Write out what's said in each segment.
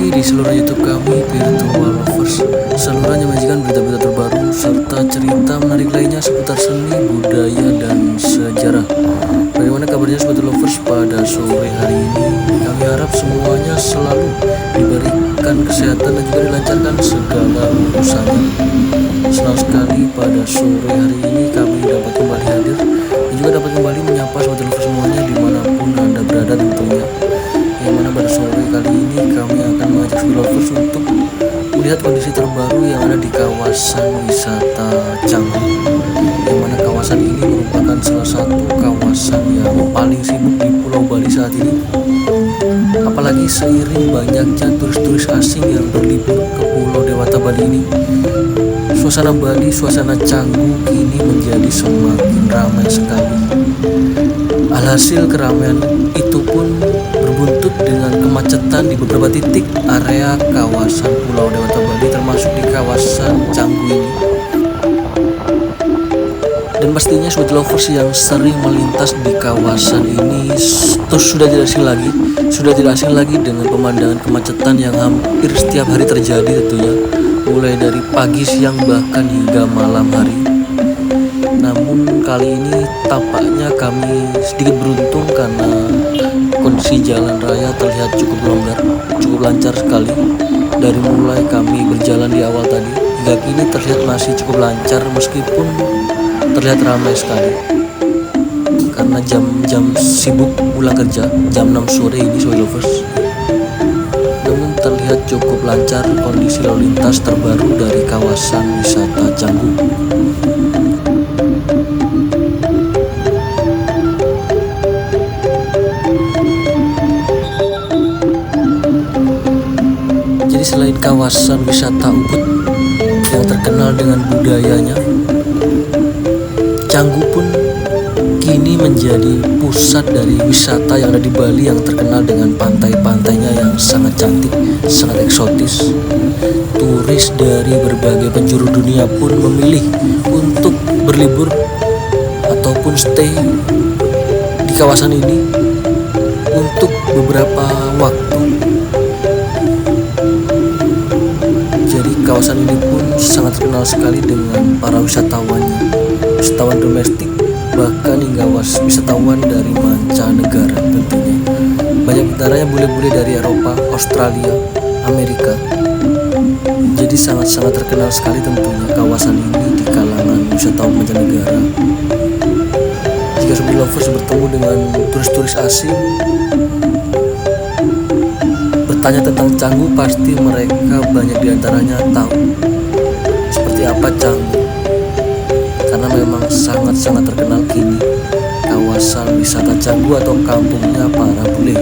lagi di seluruh YouTube kami, Virtual Lovers. Saluran yang menyajikan berita-berita terbaru serta cerita menarik lainnya seputar seni, budaya, dan sejarah. Bagaimana kabarnya Sobat Lovers pada sore hari ini? Kami harap semuanya selalu diberikan kesehatan dan juga dilancarkan segala urusannya. Senang sekali pada sore hari ini kami dapat kembali hadir dan juga dapat kembali menyapa Sobat Lovers semuanya dimanapun Anda berada tentunya. Yang mana pada sore kali ini kami akan mengajak Sobat Lovers untuk melihat kondisi terbaru yang ada di kawasan wisata Canggu, yang mana kawasan ini merupakan salah satu kawasan yang paling sibuk di Pulau Bali saat ini. Apalagi seiring banyaknya turis-turis asing yang berlibur ke Pulau Dewata Bali ini, suasana Bali, suasana Canggu kini menjadi semakin ramai sekali. Alhasil keramaian itu pun berbuntut dengan kemacetan di beberapa titik area kawasan Pulau Dewata Bali, termasuk di kawasan Canggu ini. Dan pastinya Sobat Lovers yang sering melintas di kawasan ini sudah tidak asing lagi dengan pemandangan kemacetan yang hampir setiap hari terjadi tentunya, mulai dari pagi, siang, bahkan hingga malam hari. Namun kali ini tampaknya kami sedikit beruntung karena kondisi jalan raya terlihat cukup longgar, cukup lancar sekali. Dari mulai kami berjalan di awal tadi hingga kini terlihat masih cukup lancar meskipun terlihat ramai sekali. Karena jam-jam sibuk pulang kerja, jam 6 sore ini Sobat Lovers. Namun terlihat cukup lancar kondisi lalu lintas terbaru dari kawasan wisata Canggu. Jadi selain kawasan wisata Ubud yang terkenal dengan budayanya, Canggu pun kini menjadi pusat dari wisata yang ada di Bali yang terkenal dengan pantai-pantainya yang sangat cantik, sangat eksotis. Turis dari berbagai penjuru dunia pun memilih untuk berlibur ataupun stay di kawasan ini untuk beberapa waktu. Jadi kawasan ini pun sangat terkenal sekali dengan para wisatawannya, wisatawan domestik, bahkan hingga wisatawan dari mancanegara tentunya. Banyak antaranya bule-bule dari Eropa, Australia, Amerika. Jadi sangat-sangat terkenal sekali tentunya kawasan ini di kalangan wisatawan mancanegara. Jika Sobat Lovers bertemu dengan turis-turis asing bertanya tentang Canggu, pasti mereka banyak diantaranya tahu seperti apa Canggu, karena memang sangat-sangat terkenal kini kawasan wisata Canggu atau kampungnya para bule.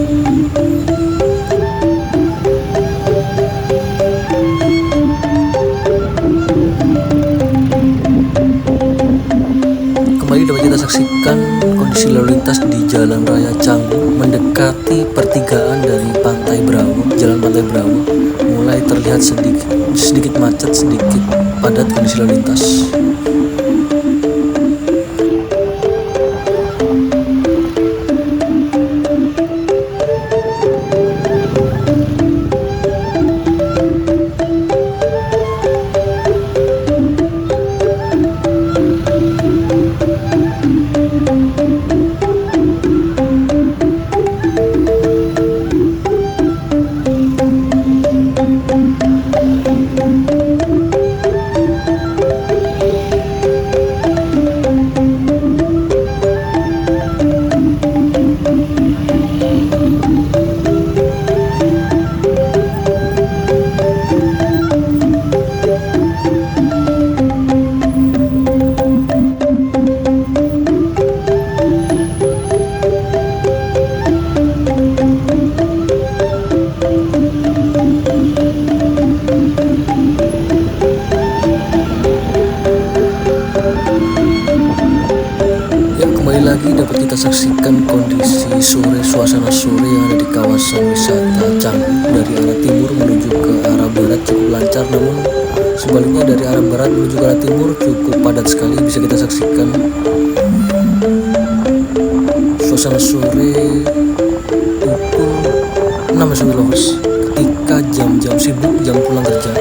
Kembali dapat kita saksikan kondisi lalu lintas di Jalan Raya Canggu mendekati pertigaan dari Pantai Brawo, Jalan Pantai Brawo, mulai terlihat sedikit macet, sedikit padat kondisi lalu lintas. Lagi dapat kita saksikan kondisi suasana sore yang ada di kawasan wisata Canggu. Dari arah timur menuju ke arah barat cukup lancar, namun sebaliknya dari arah barat menuju ke arah timur cukup padat sekali. Bisa kita saksikan suasana sore pukul 6 Sobat Lovers ketika mereka jam-jam sibuk, jam pulang kerja.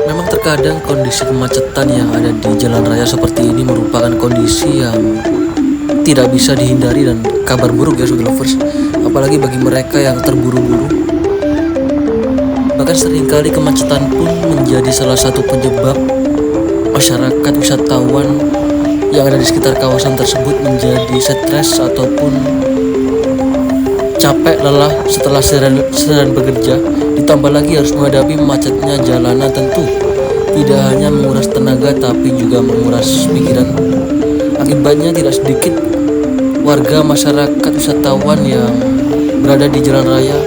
Memang terkadang kondisi kemacetan yang ada di jalan raya seperti ini merupakan kondisi yang tidak bisa dihindari dan kabar buruk ya Sobat Lovers, apalagi bagi mereka yang terburu-buru. Bahkan seringkali kemacetan pun menjadi salah satu penyebab masyarakat wisatawan yang ada di sekitar kawasan tersebut menjadi stres ataupun capek lelah setelah seharian bekerja, ditambah lagi harus menghadapi macetnya jalanan. Tentu tidak hanya menguras tenaga tapi juga menguras pikiran. Akibatnya tidak sedikit warga masyarakat wisatawan yang berada di jalan raya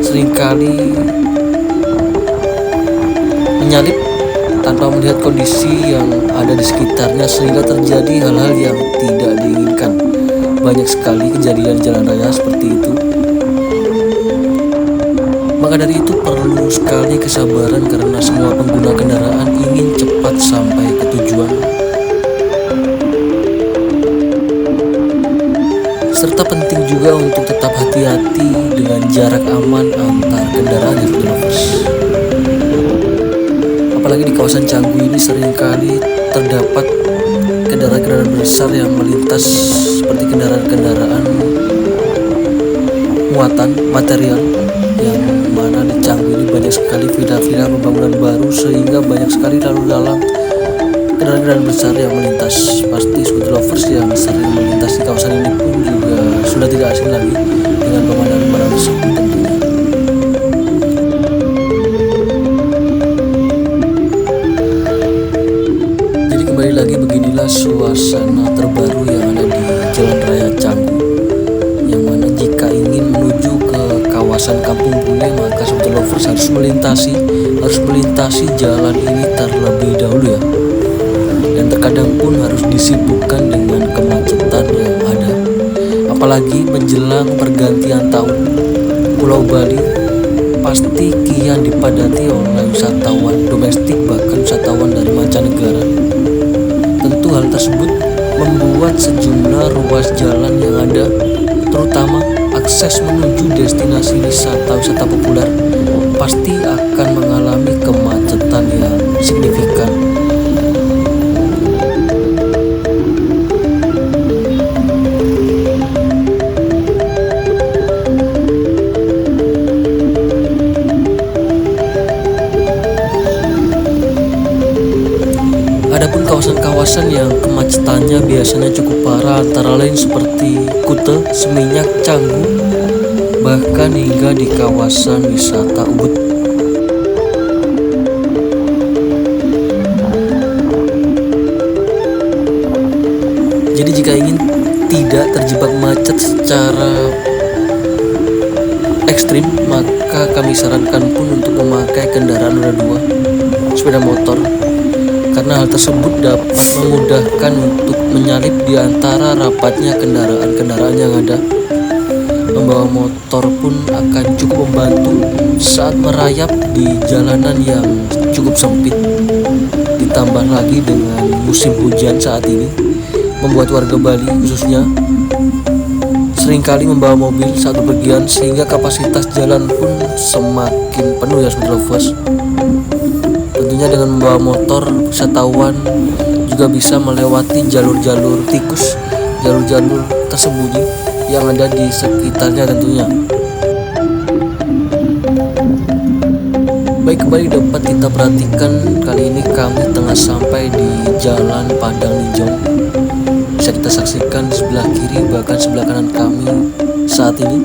seringkali menyalip tanpa melihat kondisi yang ada di sekitarnya, sehingga terjadi hal-hal yang tidak diinginkan. Banyak sekali kejadian jalan raya seperti itu. Maka dari itu perlu sekali kesabaran karena semua pengguna kendaraan ingin cepat sampai ke tujuan. Serta penting juga untuk tetap hati-hati dengan jarak aman antar kendaraan ya Lovers. Apalagi di kawasan Canggu ini seringkali terdapat kendaraan-kendaraan besar yang melintas seperti kendaraan-kendaraan muatan material, yang mana di Canggu ini banyak sekali villa-villa pembangunan baru sehingga banyak sekali lalu lalang kendaraan-kendaraan besar yang melintas. Pasti Sobat Lovers yang sering melintas di kawasan ini pun juga sudah tidak asing lagi dengan pemandangan tersebut tentunya. Jadi kembali lagi, beginilah suasana terbaru yang ada di Jalan Raya Canggu, yang mana jika ingin menuju ke kawasan Kampung Bule maka Sobat Lovers harus melintasi jalan ini terlebih dahulu ya. Dan terkadang pun harus disibukkan dengan kemacetan yang ada. Apalagi menjelang pergantian tahun, Pulau Bali pasti kian dipadati oleh wisatawan domestik bahkan wisatawan dari mancanegara. Tentu hal tersebut membuat sejumlah ruas jalan yang ada, terutama akses menuju destinasi wisata populer, pasti akan mengalami kemacetan yang signifikan. Adapun kawasan-kawasan yang kemacetannya biasanya cukup parah antara lain seperti Kuta, Seminyak, Canggu, bahkan hingga di kawasan wisata Ubud. Jadi jika ingin tidak terjebak macet secara ekstrim, maka kami sarankan pun untuk memakai kendaraan roda 2, sepeda motor, karena hal tersebut dapat memudahkan untuk menyalip di antara rapatnya kendaraan-kendaraan yang ada. Membawa motor pun akan cukup membantu saat merayap di jalanan yang cukup sempit. Ditambah lagi dengan musim hujan saat ini, membuat warga Bali khususnya seringkali membawa mobil saat bepergian, sehingga kapasitas jalan pun semakin penuh ya Sobat Lovers. Tentunya dengan membawa motor, wisatawan juga bisa melewati jalur-jalur tikus, jalur-jalur tersembunyi yang ada di sekitarnya tentunya. Baik, kembali dapat kita perhatikan, kali ini kami tengah sampai di Jalan Padang Ninjong. Bisa kita saksikan di sebelah kiri bahkan sebelah kanan kami saat ini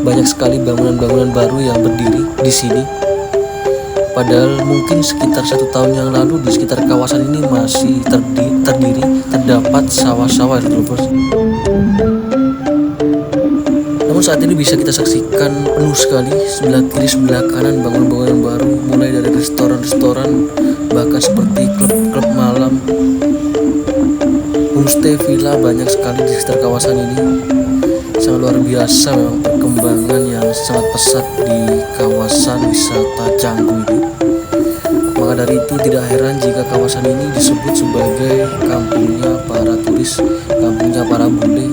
banyak sekali bangunan-bangunan baru yang berdiri di sini. Padahal mungkin sekitar 1 tahun yang lalu di sekitar kawasan ini masih terdapat sawah-sawah ya Lovers. Namun saat ini bisa kita saksikan penuh sekali sebelah kiri sebelah kanan bangunan-bangunan baru, mulai dari restoran-restoran bahkan seperti klub-klub malam, homestay, villa, banyak sekali di sekitar kawasan ini. Sangat luar biasa memang perkembangan yang sangat pesat di kawasan wisata Canggu ini. Maka dari itu tidak heran jika kawasan ini disebut sebagai kampungnya para turis, kampungnya para bule.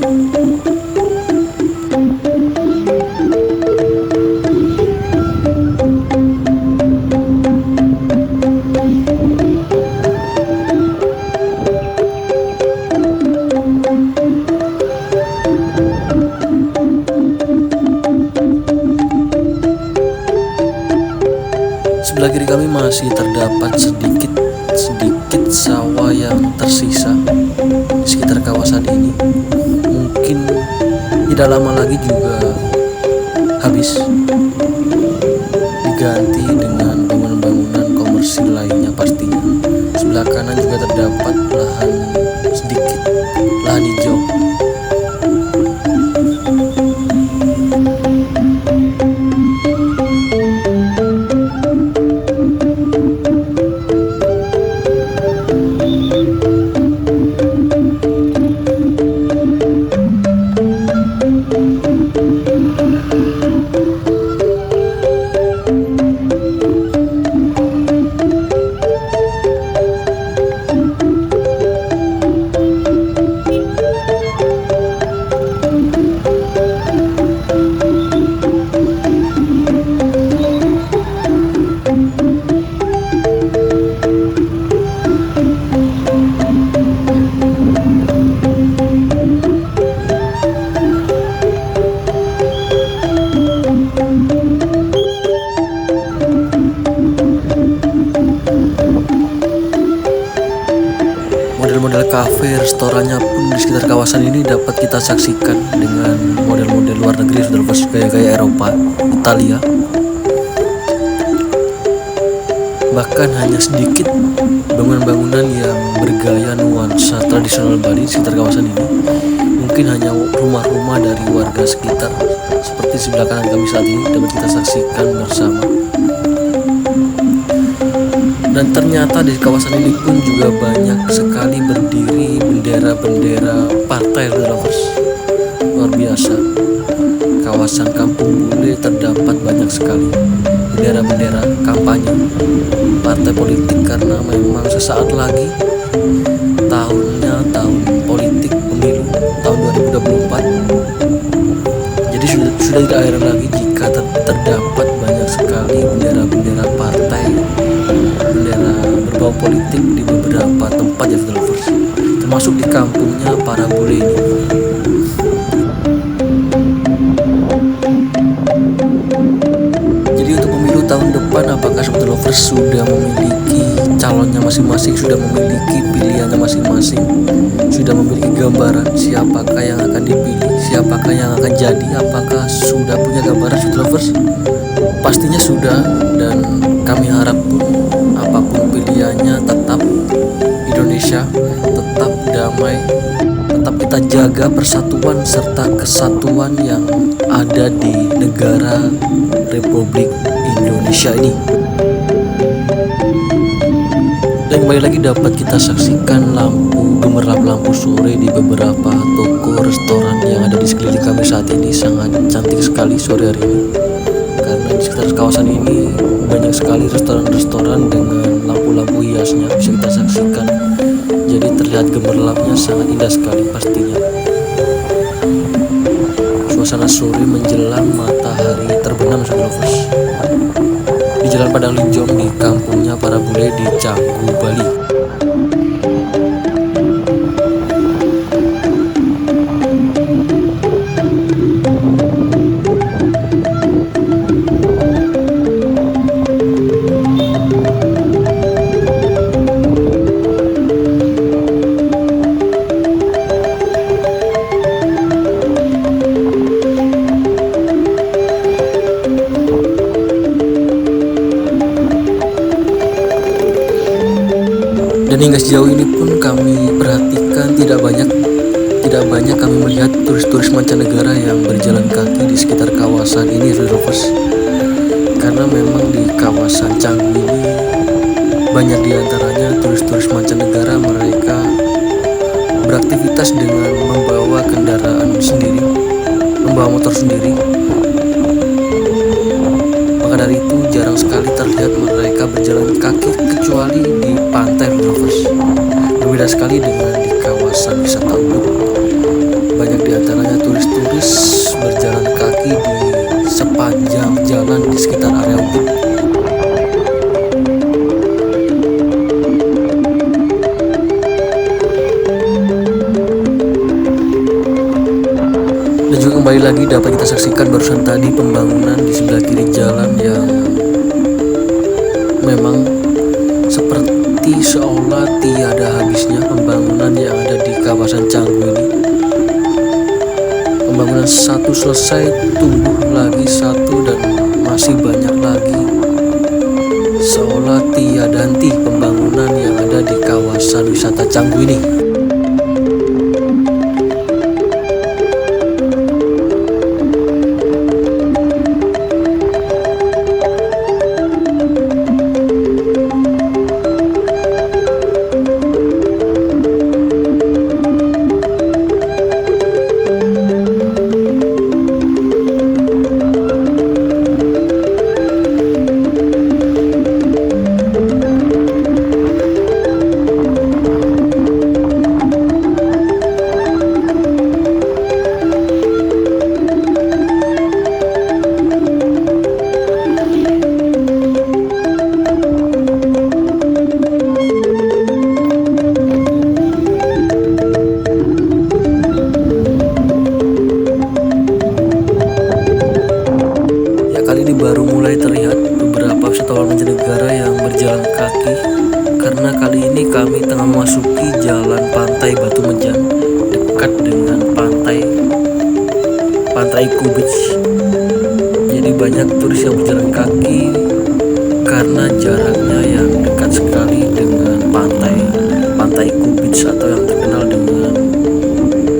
sebelah kiri kami masih terdapat sedikit sawah yang tersisa di sekitar kawasan ini. Mungkin tidak lama lagi juga habis, diganti dengan bangunan-bangunan komersil lainnya pastinya. Sebelah kanan juga terdapat lahan hijau. Model-model kafe, restorannya pun di sekitar kawasan ini dapat kita saksikan dengan model-model luar negeri, sudah gaya Eropa, Italia. Bahkan hanya sedikit bangunan-bangunan yang bergaya nuansa tradisional Bali di sekitar kawasan ini. Mungkin hanya rumah-rumah dari warga sekitar, seperti sebelah kanan kami saat ini dapat kita saksikan bersama. Dan ternyata di kawasan ini pun juga banyak sekali berdiri bendera-bendera partai lovers. Luar biasa. Kawasan Kampung Bule terdapat banyak sekali bendera-bendera kampanye partai politik, karena memang sesaat lagi tahunnya tahun politik pemilu tahun 2024. Jadi sudah tidak heran lagi jika terdapat banyak sekali bendera-bendera partai, bendera berbau politik di beberapa tempat ya lovers, termasuk di kampungnya para bule ini. Jadi untuk pemilu tahun depan, apakah sobat lovers sudah memiliki calonnya masing-masing, sudah memiliki pilihannya masing-masing, sudah memiliki gambaran siapakah yang akan dipilih, siapakah yang akan jadi, apakah sudah punya gambaran sobat lovers? Pastinya sudah, dan kami harap pun apapun pilihannya tetap Indonesia, tetap damai, tetap kita jaga persatuan serta kesatuan yang ada di negara Republik Indonesia ini. Dan kembali lagi dapat kita saksikan gemerlap lampu sore di beberapa toko restoran yang ada di sekeliling kami saat ini. Sangat cantik sekali sore hari ini, karena di sekitar kawasan ini banyak sekali restoran-restoran dengan lampu-lampu hiasnya bisa kita saksikan. Jadi terlihat gemerlapnya sangat indah sekali pastinya. Suasana sore menjelang matahari terbenam sobat lovers di Jalan Padang Linjong di kampungnya para bule di Canggu, Bali. Dan hingga sejauh ini pun kami perhatikan tidak banyak kami melihat turis-turis mancanegara yang berjalan kaki di sekitar kawasan ini, lovers. Karena memang di kawasan Canggu ini banyak diantaranya turis-turis mancanegara, mereka beraktivitas dengan membawa kendaraan sendiri, membawa motor sendiri. Maka dari itu jarang sekali terlihat mereka berjalan kaki kecuali di pantai, lovers. Berbeda sekali dengan di kawasan wisata Ubud. Banyak diantaranya turis-turis berjalan kaki di sepanjang jalan di sekitar area Ubud. Dan juga kembali lagi dapat kita saksikan barusan tadi pembangunan di sebelah kiri jalan yang Memang seperti seolah tiada habisnya pembangunan yang ada di kawasan Canggu ini. Pembangunan satu selesai, tumbuh lagi satu, dan masih banyak lagi. Seolah tiada henti pembangunan yang ada di kawasan wisata Canggu ini. Baru mulai terlihat beberapa wisatawan mancanegara yang berjalan kaki, karena kali ini kami tengah memasuki jalan pantai Batu Menjan dekat dengan pantai Iku Beach. Jadi banyak turis yang berjalan kaki karena jaraknya yang dekat sekali dengan pantai Iku Beach, atau yang terkenal dengan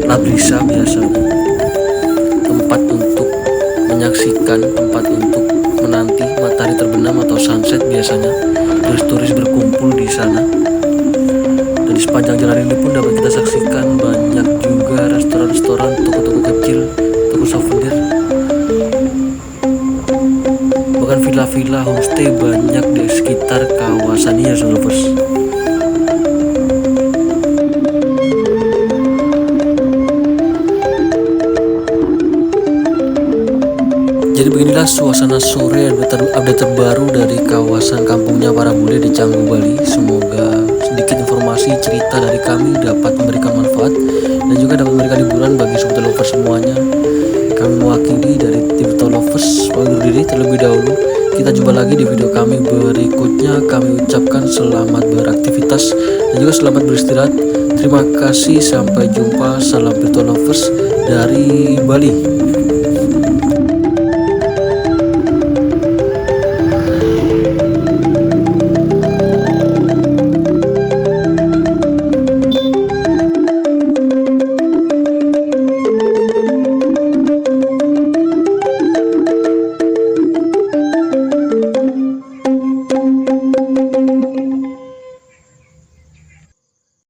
Labrisa biasanya. Tempat untuk menyaksikan, tempat untuk menanti matahari terbenam atau sunset biasanya. Turis-turis berkumpul di sana. Dan di sepanjang jalan ini pun dapat kita saksikan banyak juga restoran-restoran, toko-toko kecil, toko souvenir, bahkan villa-villa homestay banyak di sekitar kawasan ini ya lovers. Jadi beginilah suasana sore update terbaru dari kawasan kampungnya para bule di Canggu, Bali. Semoga sedikit informasi cerita dari kami dapat memberikan manfaat dan juga dapat memberikan hiburan bagi sobat lovers semuanya. Kami mewakili dari tim lovers undur diri terlebih dahulu. Kita jumpa lagi di video kami berikutnya. Kami ucapkan selamat beraktivitas dan juga selamat beristirahat. Terima kasih, sampai jumpa. Salam virtual lovers dari Bali.